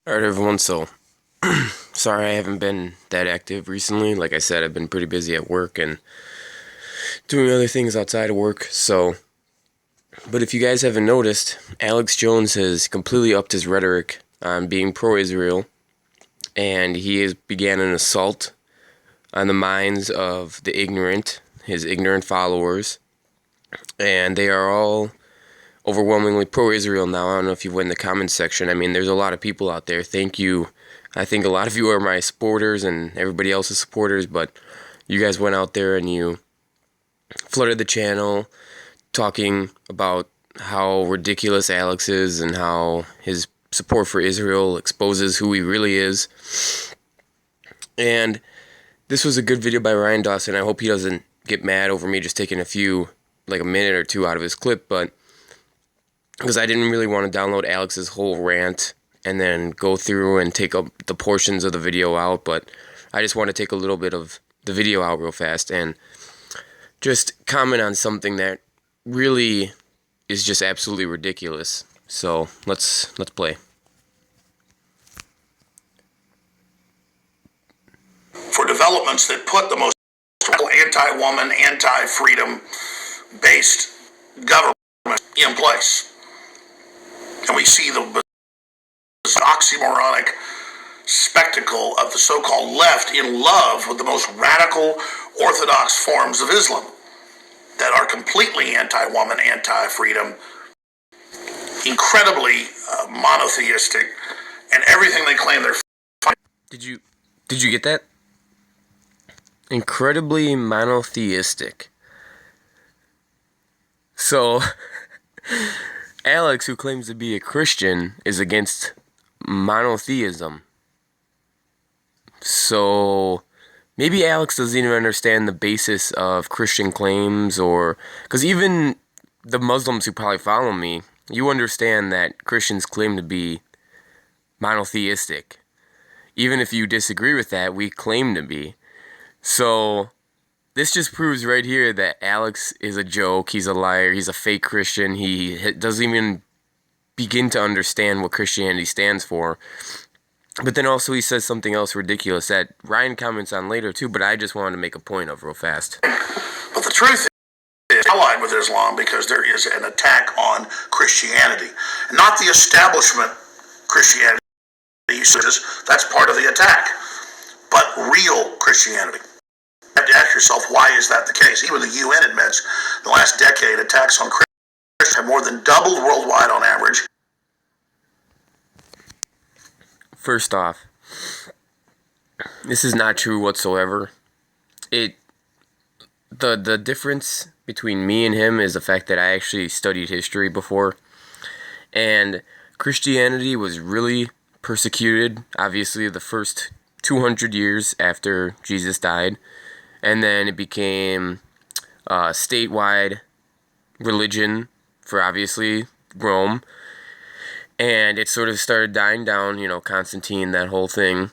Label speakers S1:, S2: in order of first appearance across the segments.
S1: Alright, everyone, so sorry I haven't been that active recently. Like I said, I've been pretty busy at work and doing other things outside of work, but if you guys haven't noticed, Alex Jones has completely upped his rhetoric on being pro-Israel, and he has began an assault on the minds of the ignorant, his ignorant followers, and they are all overwhelmingly pro-Israel now. I don't know if you went in the comments section. I mean, there's a lot of people out there. Thank you. I think a lot of you are my supporters and everybody else's supporters, but you guys went out there and you flooded the channel talking about how ridiculous Alex is and how his support for Israel exposes who he really is. And this was a good video by Ryan Dawson. I hope he doesn't get mad over me just taking like a minute or two out of his clip, but because I didn't really want to download Alex's whole rant and then go through and take up the portions of the video out, but I just want to take a little bit of the video out real fast and just comment on something that really is just absolutely ridiculous. So let's play.
S2: For developments that put the most anti-woman, anti-freedom based government in place. And we see the oxymoronic spectacle of the so-called left in love with the most radical orthodox forms of Islam that are completely anti-woman, anti-freedom, incredibly monotheistic, and everything they claim they're
S1: Did you get that? Incredibly monotheistic. So Alex, who claims to be a Christian, is against monotheism. So maybe Alex doesn't even understand the basis of Christian claims, or because even the Muslims who probably follow me, you understand that Christians claim to be monotheistic. Even if you disagree with that, we claim to be. So this just proves right here that Alex is a joke, he's a liar, he's a fake Christian, he doesn't even begin to understand what Christianity stands for. But then also he says something else ridiculous that Ryan comments on later too, but I just wanted to make a point of real fast.
S2: But the truth is allied with Islam because there is an attack on Christianity, not the establishment Christianity. That's part of the attack, but real Christianity. You have to ask yourself, why is that the case? Even the UN admits in the last decade attacks on Christians have more than doubled worldwide on average.
S1: First off, this is not true whatsoever. The difference between me and him is the fact that I actually studied history before, and Christianity was really persecuted, obviously, the first 200 years after Jesus died, and then it became a statewide religion for, obviously, Rome, and it sort of started dying down, Constantine, that whole thing,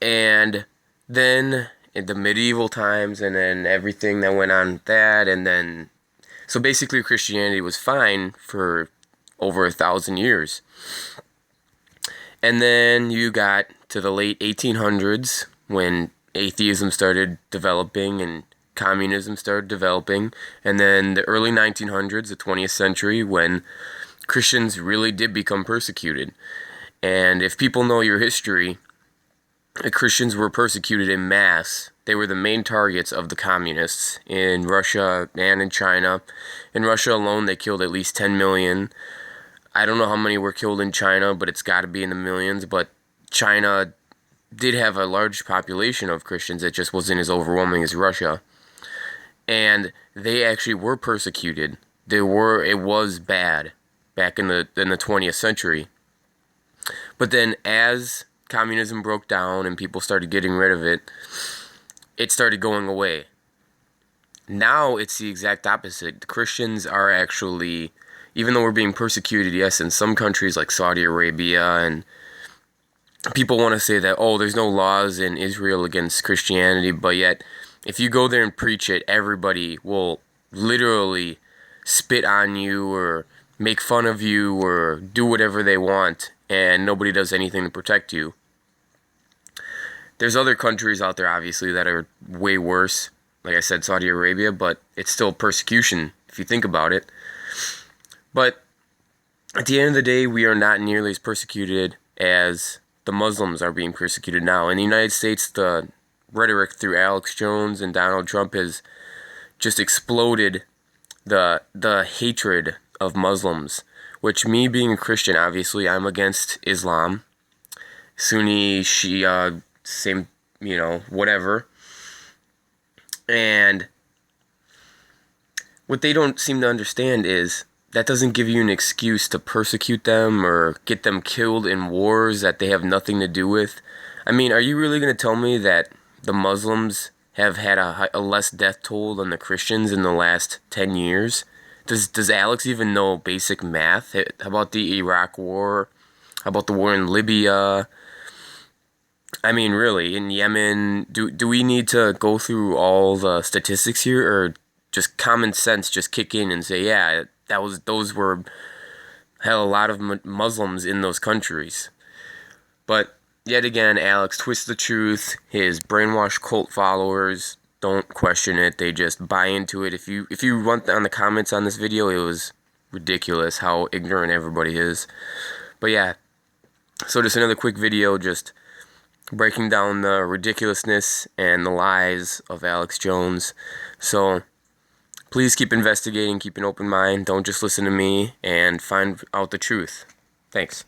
S1: and then in the medieval times, and then everything that went on with that, and then, so basically Christianity was fine for over 1,000 years. And then you got to the late 1800s when atheism started developing and communism started developing. And then the early 1900s, the 20th century, when Christians really did become persecuted. And if people know your history, the Christians were persecuted in mass. They were the main targets of the communists in Russia and in China. In Russia alone, they killed at least 10 million. I don't know how many were killed in China, but it's got to be in the millions. But China did have a large population of Christians. It just wasn't as overwhelming as Russia. And they actually were persecuted. It was bad back in the 20th century. But then as communism broke down and people started getting rid of it, it started going away. Now it's the exact opposite. The Christians are actually, even though we're being persecuted, yes, in some countries like Saudi Arabia, and people want to say that, oh, there's no laws in Israel against Christianity, but yet, if you go there and preach it, everybody will literally spit on you or make fun of you or do whatever they want and nobody does anything to protect you. There's other countries out there, obviously, that are way worse. Like I said, Saudi Arabia, but it's still persecution if you think about it. But at the end of the day, we are not nearly as persecuted as the Muslims are being persecuted now. In the United States, the rhetoric through Alex Jones and Donald Trump has just exploded the hatred of Muslims, which, me being a Christian, obviously I'm against Islam, Sunni, Shia, same, whatever. And what they don't seem to understand is that doesn't give you an excuse to persecute them or get them killed in wars that they have nothing to do with. I mean, are you really going to tell me that the Muslims have had a less death toll than the Christians in the last 10 years? Does Alex even know basic math? How about the Iraq War? How about the war in Libya? I mean, really, in Yemen, do we need to go through all the statistics here, or just common sense just kick in and say, yeah, those were hell a lot of Muslims in those countries? But yet again, Alex twists the truth. His brainwashed cult followers don't question it; they just buy into it. If you went on the comments on this video, it was ridiculous how ignorant everybody is. But yeah, so just another quick video, just breaking down the ridiculousness and the lies of Alex Jones. So please keep investigating, keep an open mind. Don't just listen to me, and find out the truth. Thanks.